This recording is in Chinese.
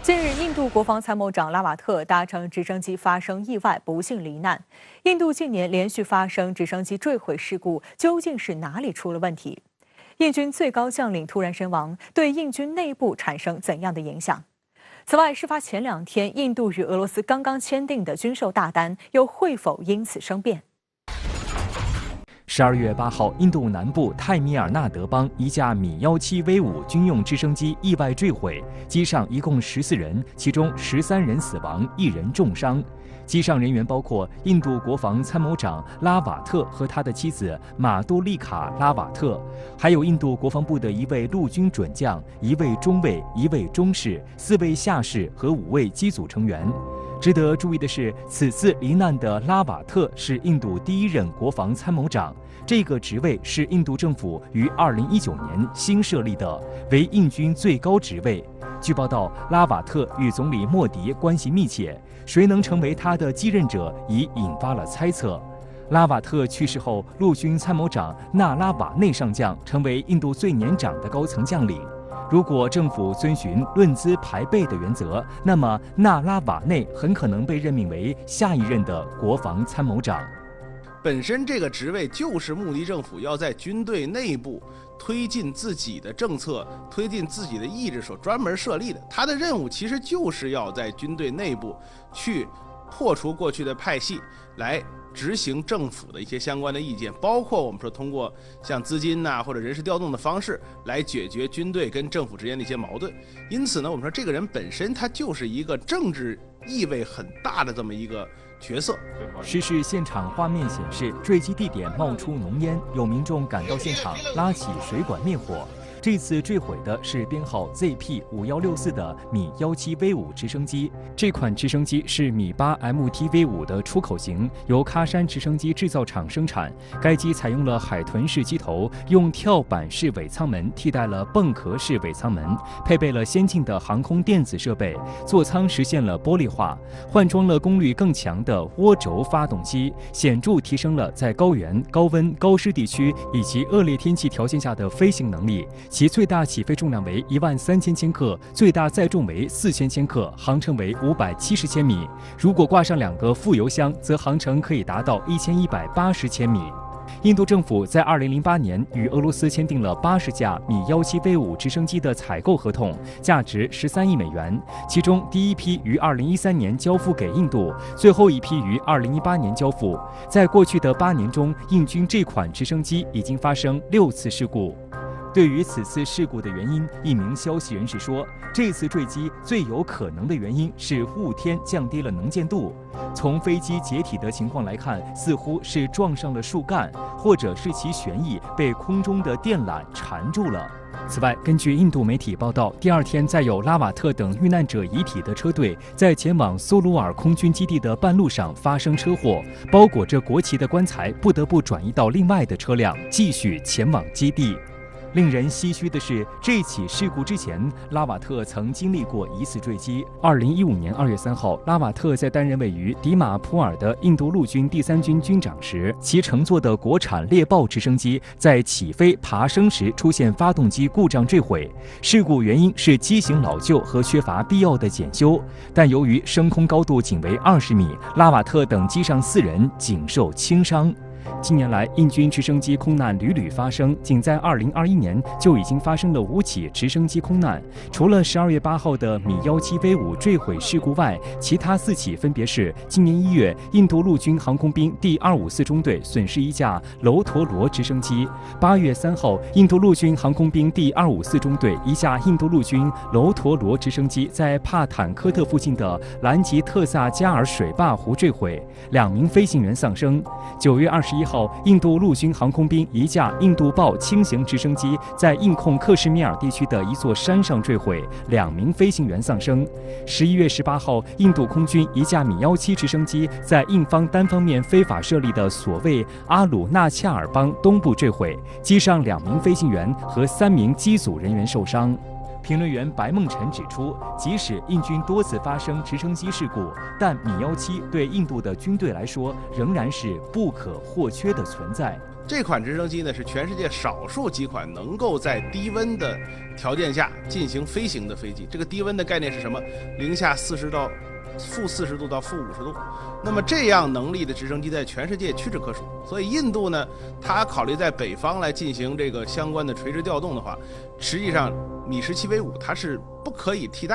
近日，印度国防参谋长拉瓦特搭乘直升机发生意外，不幸罹难。印度近年连续发生直升机坠毁事故，究竟是哪里出了问题？印军最高将领突然身亡，对印军内部产生怎样的影响？此外，事发前2天，印度与俄罗斯刚刚签订的军售大单又会否因此生变12月8号，印度南部泰米尔纳德邦一架米17V5军用直升机意外坠毁，机上一共14人，其中13人死亡，1人重伤。机上人员包括印度国防参谋长拉瓦特和他的妻子马杜丽卡·拉瓦特，还有印度国防部的1位陆军准将、1位中尉、1位中士、4位下士和5位机组成员。值得注意的是，此次罹难的拉瓦特是印度第1任国防参谋长，这个职位是印度政府于2019年新设立的，为印军最高职位。据报道，拉瓦特与总理莫迪关系密切，谁能成为他的继任者已引发了猜测。拉瓦特去世后，陆军参谋长纳拉瓦内上将成为印度最年长的高层将领。如果政府遵循论资排辈的原则，那么纳拉瓦内很可能被任命为下一任的国防参谋长。本身这个职位就是穆迪政府要在军队内部推进自己的政策、推进自己的意志所专门设立的。他的任务其实就是要在军队内部去破除过去的派系，来执行政府的一些相关的意见，包括我们说通过像资金或者人事调动的方式来解决军队跟政府之间的一些矛盾。因此呢，我们说这个人本身他就是一个政治意味很大的这么一个角色。失事现场画面显示，坠机地点冒出浓烟，有民众赶到现场拉起水管灭火。这次坠毁的是编号 ZP5164的米17V5直升机。这款直升机是米8 MTV5的出口型，由喀山直升机制造厂生产。该机采用了海豚式机头，用跳板式尾舱门替代了蚌壳式尾舱门，配备了先进的航空电子设备，座舱实现了玻璃化，换装了功率更强的涡轴发动机，显著提升了在高原、高温、高湿地区以及恶劣天气条件下的飞行能力。其最大起飞重量为13000千克，最大载重为4000千克，航程为570千米。如果挂上2个副油箱，则航程可以达到1180千米。印度政府在2008年与俄罗斯签订了80架米17V5直升机的采购合同，价值13亿美元。其中第一批于2013年交付给印度，最后一批于2018年交付。在过去的8年中，印军这款直升机已经发生6次事故。对于此次事故的原因，一名消息人士说，这次坠机最有可能的原因是雾天降低了能见度。从飞机解体的情况来看，似乎是撞上了树干，或者是其旋翼被空中的电缆缠住了。此外，根据印度媒体报道，第2天载有拉瓦特等遇难者遗体的车队在前往苏鲁尔空军基地的半路上发生车祸，包裹着国旗的棺材不得不转移到另外的车辆，继续前往基地。令人唏嘘的是，这起事故之前，拉瓦特曾经历过1次坠机。2015年2月3号，拉瓦特在担任位于迪马普尔的印度陆军第3军军长时，其乘坐的国产猎豹直升机在起飞爬升时出现发动机故障坠毁。事故原因是机型老旧和缺乏必要的检修，但由于升空高度仅为20米，拉瓦特等机上4人仅受轻伤。近年来，印军直升机空难屡屡发生，仅在2021年就已经发生了5起直升机空难。除了12月8号的米17V5坠毁事故外，其他4起分别是：今年1月，印度陆军航空兵第254中队损失1架楼陀罗直升机；8月3号，印度陆军航空兵第254中队1架印度陆军楼陀罗直升机在帕坦科特附近的兰吉特萨加尔水坝湖坠毁，2名飞行员丧生。9月21号，印度陆军航空兵1架印度豹轻型直升机在印控克什米尔地区的一座山上坠毁，2名飞行员丧生。11月18号，印度空军1架米17直升机在印方单方面非法设立的所谓阿鲁纳恰尔邦东部坠毁，机上2名飞行员和3名机组人员受伤。评论员白梦辰指出，即使印军多次发生直升机事故，但米17对印度的军队来说仍然是不可或缺的存在。这款直升机呢是全世界少数几款能够在低温的条件下进行飞行的飞机。这个低温的概念是什么？零下40到-40度到-50度。那么这样能力的直升机在全世界屈指可数。所以印度呢，它考虑在北方来进行这个相关的垂直调动的话，实际上米17V5它是不可以替代的。